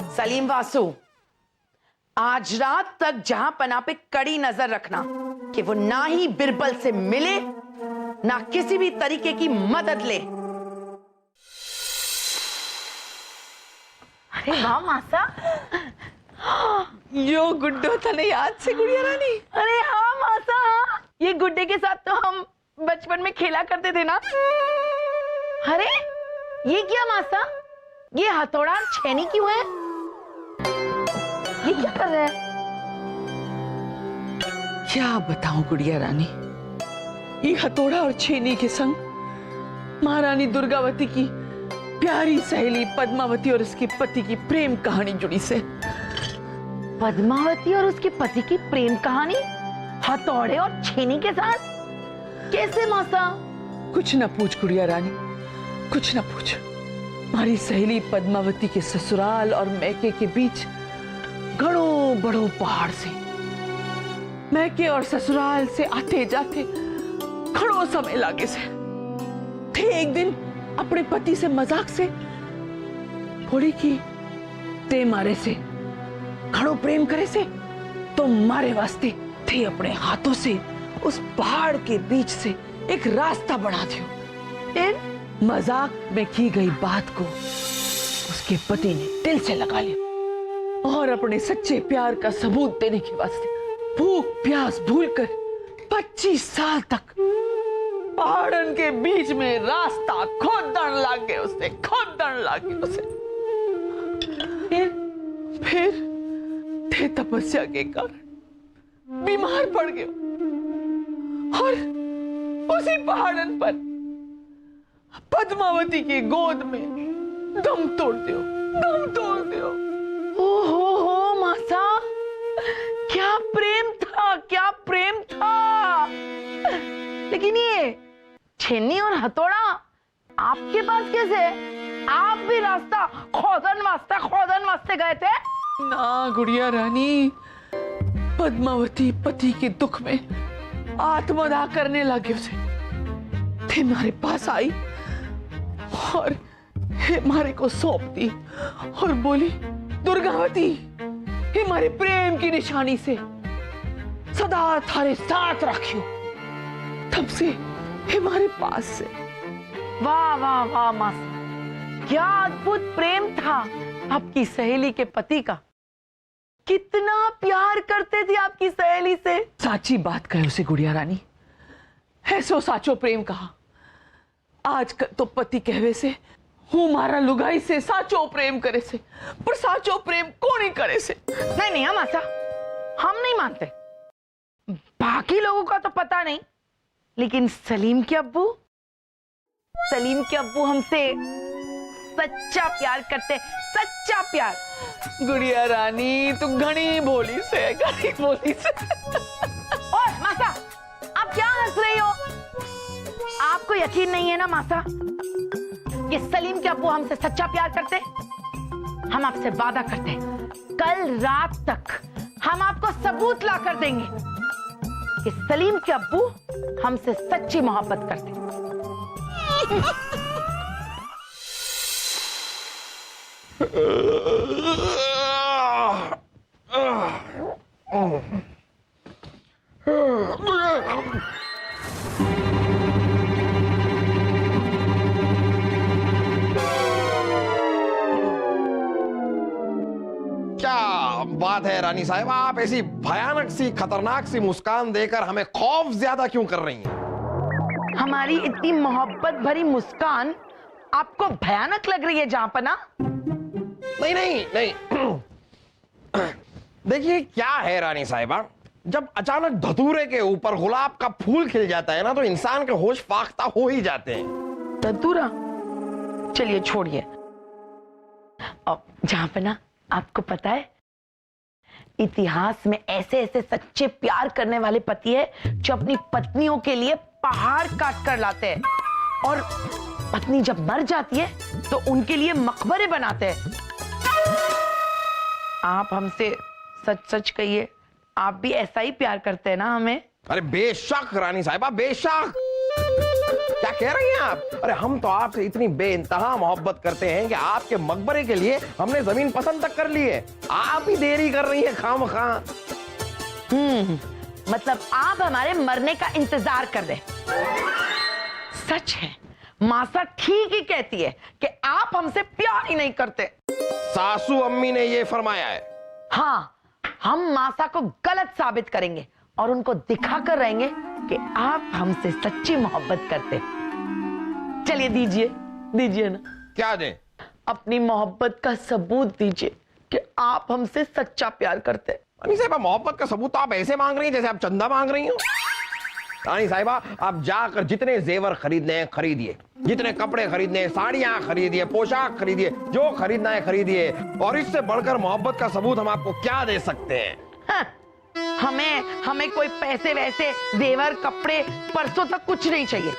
सलीम वासु, आज रात तक जहांपना पे कड़ी नजर रखना कि वो ना ही बिरबल से मिले ना किसी भी तरीके की मदद ले। अरे वाह मासा, यो गुड्डो तने याद से गुड़िया रानी? अरे हाँ मासा, हाँ। ये गुड्डे के साथ तो हम बचपन में खेला करते थे ना। अरे ये क्या मासा, ये हथौड़ा छेनी क्यों है? ये क्या कर रहा है? क्या बताऊं गुड़िया रानी, ये हथौड़ा और छेनी के संग महारानी दुर्गावती की प्यारी सहेली पद्मावती और उसके पति की प्रेम कहानी जुड़ी से। पद्मावती और उसके पति की प्रेम कहानी हथौड़े और छेनी के साथ? कैसे मासा? कुछ न पूछ गुड़िया रानी, कुछ न पूछ। हमारी सहेली पद्मावती के ससुराल और मैके के बीच घड़ों बड़ों पहाड़ से, मैके और ससुराल से आते जाते घड़ों समय लागे से थे। एक दिन अपने पति से मजाक से थोड़ी की ते मारे से घड़ों प्रेम करे से तो मारे वास्ते थे अपने हाथों से उस पहाड़ के बीच से एक रास्ता बना दियो। फिर मजाक में की गई बात को उसके पति ने दिल से लगा लिया और अपने सच्चे प्यार का सबूत देने के वास्ते भूख प्यास भूलकर 25 साल तक पहाड़न के बीच में रास्ता खोदन लागे उसे, खोदन लागे उसे। फिर थे तपस्या के कारण बीमार पड़ गए और उसी पहाड़न पर पद्मावती की गोद में दम तोड़ दियो, दम तोड़ दियो। ओहो मासा, क्या प्रेम था, क्या प्रेम था। लेकिन ये छेनी और हथौड़ा आपके पास कैसे? आप भी रास्ता खोदन वास्ते गए थे? ना गुड़िया रानी, पद्मावती पति के दुख में आत्मदाह करने लगे उसे थे हमारे पास आई और हमारे को सौंप दी और बोली, दुर्गावती हमारे प्रेम की निशानी से सदा थारे साथ रखियो। तब से हमारे पास से। वाह वाह वाह मासा, क्या अद्भुत प्रेम था आपकी सहेली के पति का। कितना प्यार करते थे आपकी सहेली से। साची बात कहे उसे गुड़िया रानी, है सो साचो प्रेम कहा। आजकल तो पति कहवे से हूँ मारा लुगाई से साचो प्रेम करे से, पर साचो प्रेम कौन ही करे से। नहीं नहीं मासा, हम नहीं मानते। बाकी लोगों का तो पता नहीं, लेकिन सलीम के अब्बू हमसे सच्चा प्यार करते, सच्चा प्यार। गुड़िया रानी तू घनी बोली से, घनी बोली से। और मासा, आप क्या हंस रही हो? आपको यकीन नहीं है ना मासा कि सलीम के अब्बू हमसे सच्चा प्यार करते? हम आपसे वादा करते हैं, कल रात तक हम आपको सबूत ला कर देंगे कि सलीम के अब्बू हमसे सच्ची मोहब्बत करते। क्या बात है रानी साहब, आप ऐसी भयानक सी खतरनाक सी मुस्कान देकर हमें खौफ ज्यादा क्यों कर रही हैं? हमारी इतनी मोहब्बत भरी मुस्कान आपको भयानक लग रही है जहांपना? नहीं नहीं नहीं देखिए क्या है रानी साहिबा, जब अचानक धतूरे के ऊपर गुलाब का फूल खिल जाता है ना तो इंसान के होश फाख्ता हो ही जाते हैं। धतूरा? चलिए छोड़िए। अब जहांपना, आपको पता है इतिहास में ऐसे ऐसे सच्चे प्यार करने वाले पति है जो अपनी पत्नियों के लिए पहाड़ काट कर लाते हैं और पत्नी जब मर जाती है तो उनके लिए मकबरे बनाते हैं। आप हमसे सच सच कहिए, आप भी ऐसा ही प्यार करते हैं ना हमें? अरे बेशक रानी साहिबा, बेशक। क्या कह रही हैं आप? अरे हम तो आपसे इतनी बेइंतहा मोहब्बत करते हैं कि आपके मकबरे के लिए हमने जमीन पसंद तक कर ली है। आप ही देरी कर रही हैं खामखा। मतलब आप हमारे मरने का इंतजार कर रहे। सच है, मासा ठीक ही कहती है कि आप हमसे प्यार ही नहीं करते। सासू अम्मी ने ये फरमाया है। हाँ, हम मासा को गलत साबित करेंगे और उनको दिखाकर रहेंगे कि आप हमसे सच्ची मोहब्बत करते। चलिए दीजिए ना। क्या दें? अपनी मोहब्बत का सबूत दीजिए कि आप हमसे सच्चा प्यार करते। रानी साहिबा, मोहब्बत का सबूत तो आप ऐसे मांग रही हैं जैसे आप चंदा मांग रही हो। रानी साहिबा, आप जाकर जितने जेवर खरीदने हैं खरीदिए, जितने कपड़े खरीदने हैं, साड़ियां खरीदिए, पोशाक खरीदिए, जो खरीदना है खरीदिए। और इससे बढ़कर मोहब्बत का सबूत हम आपको क्या दे सकते हैं? हाँ, हमें कोई पैसे वैसे जेवर कपड़े परसों तक कुछ नहीं चाहिए।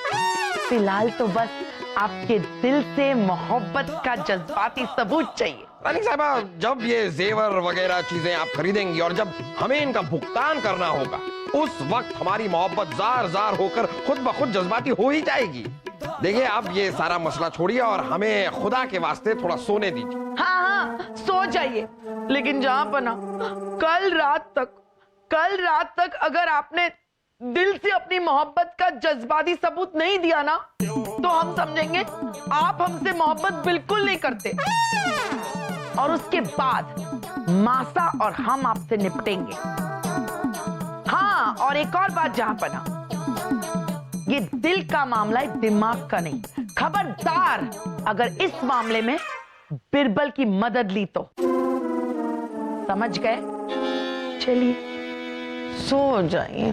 फिलहाल तो बस आपके दिल से मोहब्बत का जज्बाती सबूत चाहिए। रानी साहिबा, जब ये जेवर वगैरह चीजें आप खरीदेंगी और जब हमें इनका भुगतान करना होगा, उस वक्त हमारी मोहब्बत जार जार होकर खुद ब खुद जज्बाती हो ही जाएगी। देखिए, आप ये सारा मसला छोड़िए और हमें खुदा के वास्ते थोड़ा सोने दीजिए। हाँ, सो जाइए। लेकिन जहां पना, कल रात तक अगर आपने दिल से अपनी मोहब्बत का जज्बाती सबूत नहीं दिया ना, तो हम समझेंगे आप हमसे मोहब्बत बिल्कुल नहीं करते। और उसके बाद मासा और हम आपसे निपटेंगे। हाँ, और एक और बात जहां पना, ये दिल का मामला है, दिमाग का नहीं। खबरदार अगर इस मामले में बिरबल की मदद ली तो। समझ गए? चलिए सो जाइए।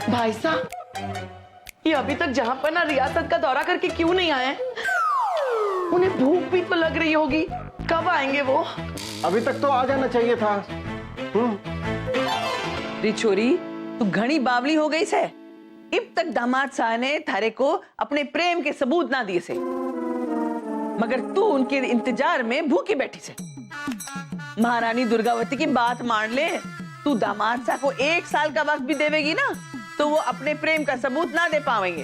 भाई साहब, ये अभी तक जहां पर ना रियासत का दौरा करके क्यों नहीं आए? उन्हें भूख भी तो लग रही होगी। कब आएंगे वो? अभी तक तो आ जाना चाहिए था। री छोरी, तू घनी बावली हो गई से। अब तक दामाद साहब ने थारे को अपने प्रेम के सबूत ना दिए से, मगर तू उनके इंतजार में भूखी बैठी से। महारानी दुर्गावती की बात मान ले, तू दामाद साहब को 1 साल का वक्त भी देवेगी ना, तो वो अपने प्रेम का सबूत ना दे पाएंगे।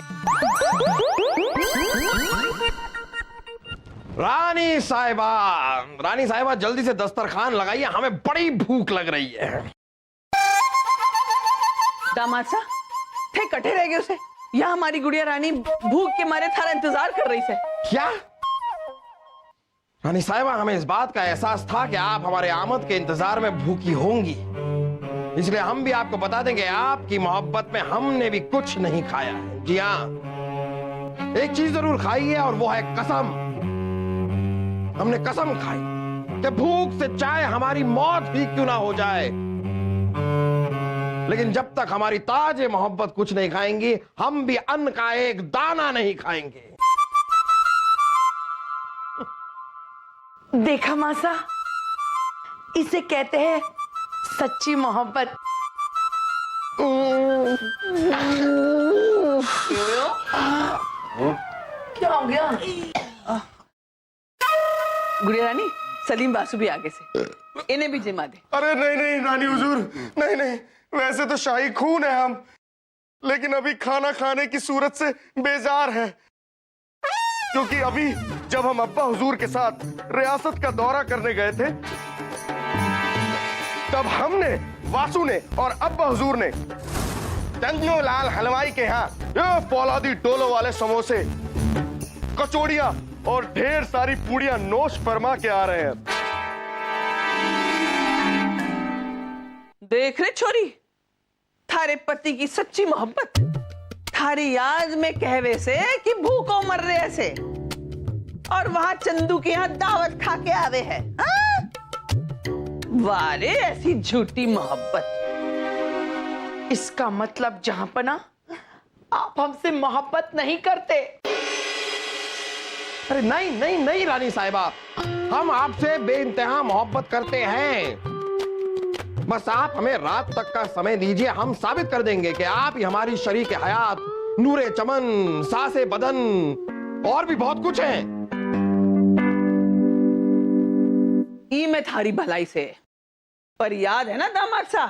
रानी साहिबा जल्दी से दस्तरखान लगाइए, हमें बड़ी भूख लग रही है। दामाद साहब थे कटे रह गए उसे। यहाँ हमारी गुड़िया रानी भूख के मारे थारा इंतजार कर रही से। क्या? रानी साहिबा, हमें इस बात का एहसास था कि आप हमारे आमद के इंतजार में भूखी होंगी, इसलिए हम भी आपको बता देंगे आपकी मोहब्बत में हमने भी कुछ नहीं खाया है। जी हाँ, एक चीज जरूर खाई है और वो है कसम। हमने कसम खाई कि भूख से चाहे हमारी मौत ही क्यों ना हो जाए, लेकिन जब तक हमारी ताजे मोहब्बत कुछ नहीं खाएंगी, हम भी अन्न का एक दाना नहीं खाएंगे। देखा मासा, इसे कहते हैं सच्ची मोहब्बत। क्या हो गया? गुड़िया रानी, सलीम बासु भी आगे से, इन्हें भी जिमा दे। अरे नहीं रानी हुजूर, नहीं, वैसे तो शाही खून है हम, लेकिन अभी खाना खाने की सूरत से बेजार है। क्योंकि अभी जब हम अब्बा हुजूर के साथ रियासत का दौरा करने गए थे, तब हमने, वासु ने और अब्बा हुजूर ने चंदनो लाल हलवाई के यहाँ ये फौलादी डोलो वाले समोसे, कचौड़ियां और ढेर सारी पूड़ियां नोश फरमा के आ रहे हैं। देख रहे छोरी, थारे पति की सच्ची मोहब्बत थारी याद में कहवे से कि भूखों मर रहे ऐसे, और वहां चंदू के यहाँ दावत खा के आवे है। वारे ऐसी झूठी मोहब्बत। इसका मतलब जहां पना, आप हमसे मोहब्बत नहीं करते। अरे नहीं रानी साहिबा, हम आपसे बेइंतहा मोहब्बत करते हैं। बस आप हमें रात तक का समय दीजिए, हम साबित कर देंगे कि आप ही हमारी शरीक हयात, नूरे चमन, सासे बदन और भी बहुत कुछ है। ई में थारी भलाई से, पर याद है ना दामाद साहब,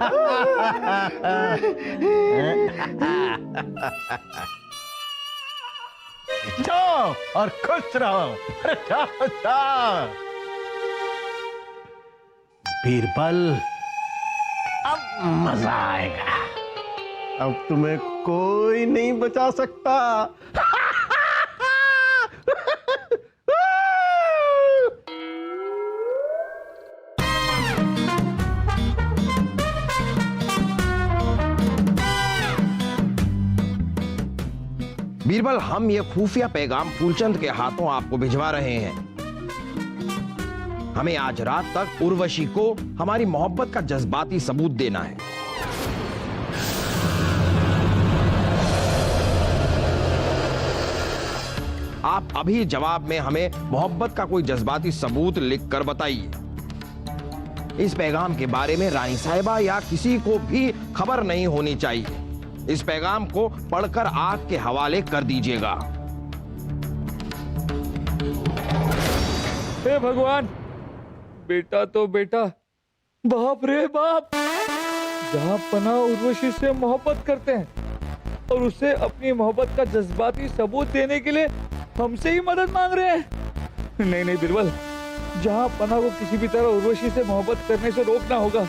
जाओ और खुश रहो। अरे जाओ जाओ। बीरबल, अब मजा आएगा। अब तुम्हें कोई नहीं बचा सकता। बीरबल, हम ये खुफिया पैगाम फूलचंद के हाथों आपको भिजवा रहे हैं। हमें आज रात तक उर्वशी को हमारी मोहब्बत का जज्बाती सबूत देना है। आप अभी जवाब में हमें मोहब्बत का कोई जज्बाती सबूत लिखकर बताइए। इस पैगाम के बारे में रानी साहिबा या किसी को भी खबर नहीं होनी चाहिए। इस पैगाम को पढ़कर आग के हवाले कर दीजिएगा। हे भगवान, बेटा तो बेटा, बाप रे बाप, जहां पना उर्वशी से मोहब्बत करते हैं और उसे अपनी मोहब्बत का जज्बाती सबूत देने के लिए हमसे ही मदद मांग रहे हैं। नहीं नहीं बीरबल, जहां पना को किसी भी तरह उर्वशी से मोहब्बत करने से रोकना होगा,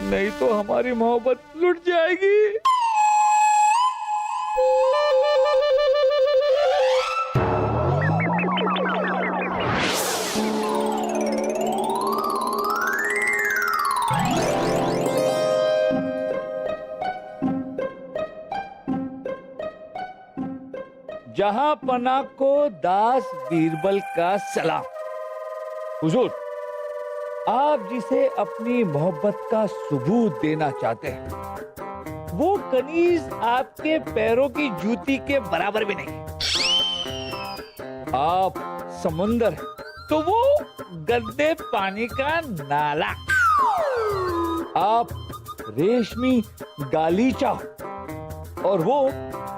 नहीं तो हमारी मोहब्बत लुट जाएगी। जहां पना को दास बीरबल का सलाम। हुजूर, आप जिसे अपनी मोहब्बत का सबूत देना चाहते हैं, वो कनीज आपके पैरों की जूती के बराबर भी नहीं। आप समुंदर हैं, तो वो गंदे पानी का नाला। आप रेशमी गालीचा और वो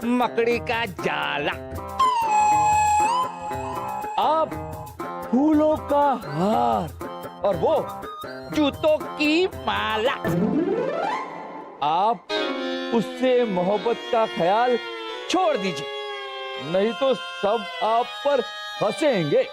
मकड़ी का जाला। आप फूलों का हार और वो जूतों की माला। आप उससे मोहब्बत का ख्याल छोड़ दीजिए, नहीं तो सब आप पर हंसेंगे।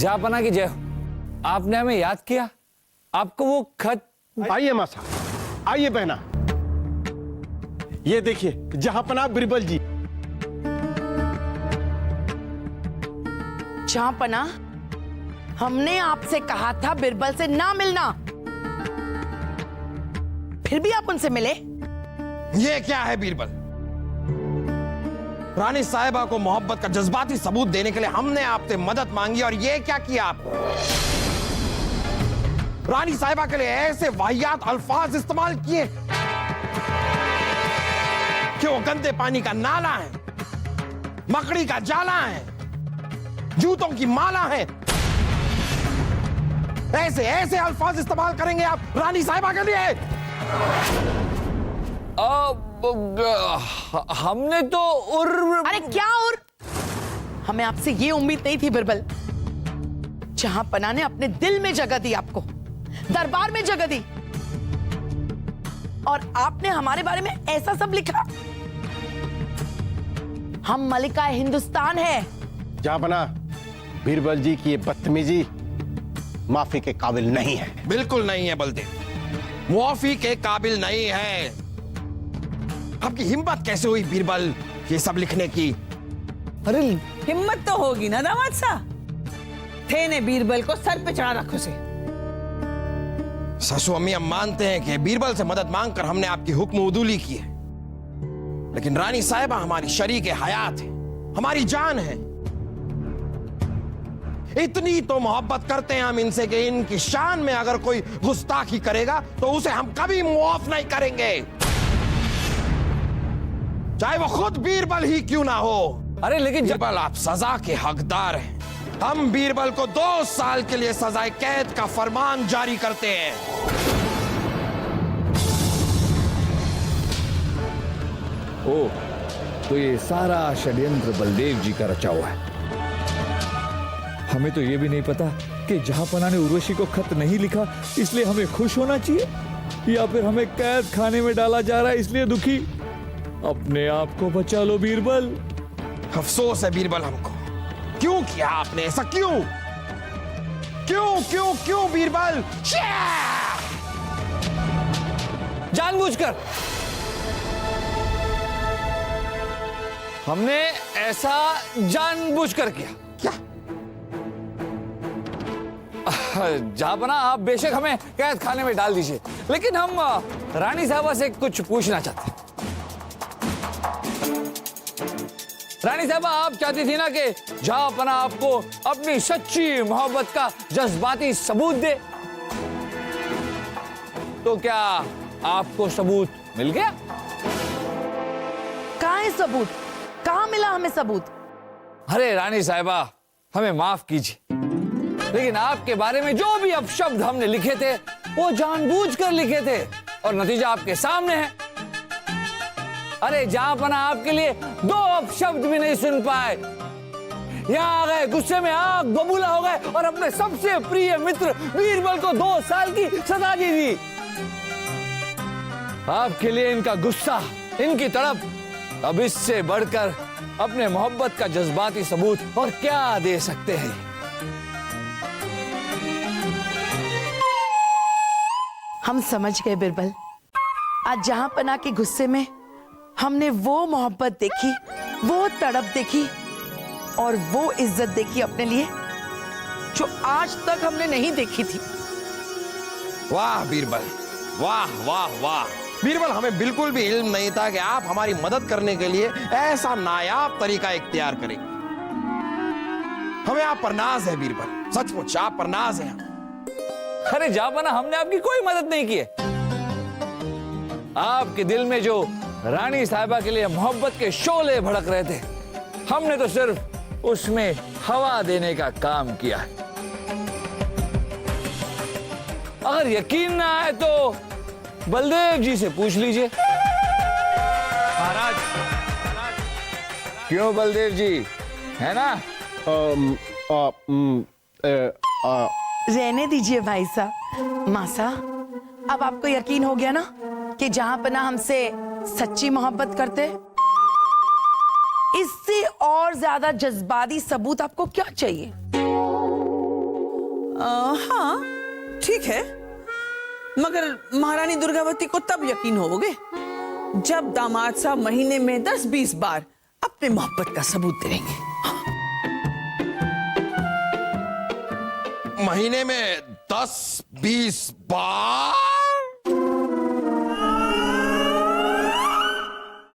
जापना की जय हो। आपने हमें याद किया। आपको वो खत। आइए मासा, आइए बहना, ये देखिए जहांपना बीरबल जी। जहांपना, हमने आपसे कहा था बीरबल से ना मिलना, फिर भी आप उनसे मिले। ये क्या है बीरबल? रानी साहिबा को मोहब्बत का जज्बाती सबूत देने के लिए हमने आपसे मदद मांगी और ये क्या किया आपने? रानी साहिबा के लिए ऐसे वाहियात अल्फाज इस्तेमाल किए कि वो गंदे पानी का नाला है, मकड़ी का जाला है, जूतों की माला है। ऐसे ऐसे अल्फाज इस्तेमाल करेंगे आप रानी साहिबा के लिए? हमने तो अरे क्या और? हमें आपसे ये उम्मीद नहीं थी बीरबल। जहांपना ने अपने दिल में जगह दी, आपको दरबार में जगह दी, और आपने हमारे बारे में ऐसा सब लिखा। हम मलिका हिंदुस्तान है। जहांपना, बीरबल जी की ये बदतमीजी माफी के काबिल नहीं है। बिल्कुल नहीं है बलदेव, मुआफी के काबिल नहीं है। आपकी हिम्मत कैसे हुई बीरबल ये सब लिखने की? अरे हिम्मत तो होगी ना दामाद साहब, थे ने बीरबल को सर पे चढ़ा रखो से। ससु अम्मी, हम मानते हैं कि बीरबल से मदद मांगकर हमने आपकी हुक्म उदूली की है, लेकिन रानी साहिबा हमारी शरीक हयात है, हमारी जान है। इतनी तो मोहब्बत करते हैं हम इनसे कि इनकी शान में अगर कोई गुस्ताखी करेगा तो उसे हम कभी मुआफ नहीं करेंगे, चाहे वो खुद बीरबल ही क्यों ना हो। अरे लेकिन बीरबल, आप सजा के हकदार हैं। हम बीरबल को 2 साल के लिए सजाए कैद का फरमान जारी करते हैं। ओ, तो ये सारा षड्यंत्र बलदेव जी का रचा हुआ है। हमें तो ये भी नहीं पता कि जहांपना ने उर्वशी को खत नहीं लिखा इसलिए हमें खुश होना चाहिए, या फिर हमें कैद खाने में डाला जा रहा है इसलिए दुखी। अपने आप को बचा लो बीरबल। अफसोस है बीरबल हमको। क्यों किया आपने ऐसा? क्यों क्यों क्यों क्यों बीरबल? जानबूझकर हमने ऐसा जानबूझकर किया। क्या? जहांपना आप बेशक हमें कैद खाने में डाल दीजिए, लेकिन हम रानी साहबा से कुछ पूछना चाहते हैं। रानी साहबा, आप चाहती थी ना कि जहांपना आपको अपनी सच्ची मोहब्बत का जज्बाती सबूत दे, तो क्या आपको सबूत मिल गया? कहाँ है सबूत? कहाँ मिला हमें सबूत? अरे रानी साहबा, हमें माफ कीजिए, लेकिन आपके बारे में जो भी अपशब्द हमने लिखे थे वो जानबूझकर लिखे थे और नतीजा आपके सामने है। अरे जहांपना आपके लिए 2 अपशब्द भी नहीं सुन पाए, यहाँ आ गए, गुस्से में आग बबूला हो गए और अपने सबसे प्रिय मित्र बीरबल को 2 साल की सजा दे दी। आपके लिए इनका गुस्सा, इनकी तड़प, अब इससे बढ़कर अपने मोहब्बत का जज्बाती सबूत और क्या दे सकते हैं। हम समझ गए बीरबल। आज जहांपना के गुस्से में हमने वो मोहब्बत देखी, वो तड़प देखी और वो इज्जत देखी अपने लिए जो आज तक हमने नहीं देखी थी। वाह बीरबल, वाह वाह वाह बीरबल, हमें बिल्कुल भी इल्म नहीं था कि आप हमारी मदद करने के लिए ऐसा नायाब तरीका इख्तियार करेंगे। हमें आप पर नाज है बीरबल, सचमुच आप पर नाज है। अरे जहांपना, हमने आपकी कोई मदद नहीं की है। आपके दिल में जो रानी साहिबा के लिए मोहब्बत के शोले भड़क रहे थे, हमने तो सिर्फ उसमें हवा देने का काम किया है। अगर यकीन ना आए तो बलदेव जी से पूछ लीजिए। महाराज, क्यों बलदेव जी, है ना? रहने दीजिए भाई साहब। मासा, अब आपको यकीन हो गया ना कि जहांपना हमसे सच्ची मोहब्बत करते? इससे और ज्यादा जज्बाती सबूत आपको क्या चाहिए? हाँ ठीक है, मगर महारानी दुर्गावती को तब यकीन होगे जब दामाद साहब महीने में 10-20 बार अपने मोहब्बत का सबूत देंगे। महीने में 10-20 बार?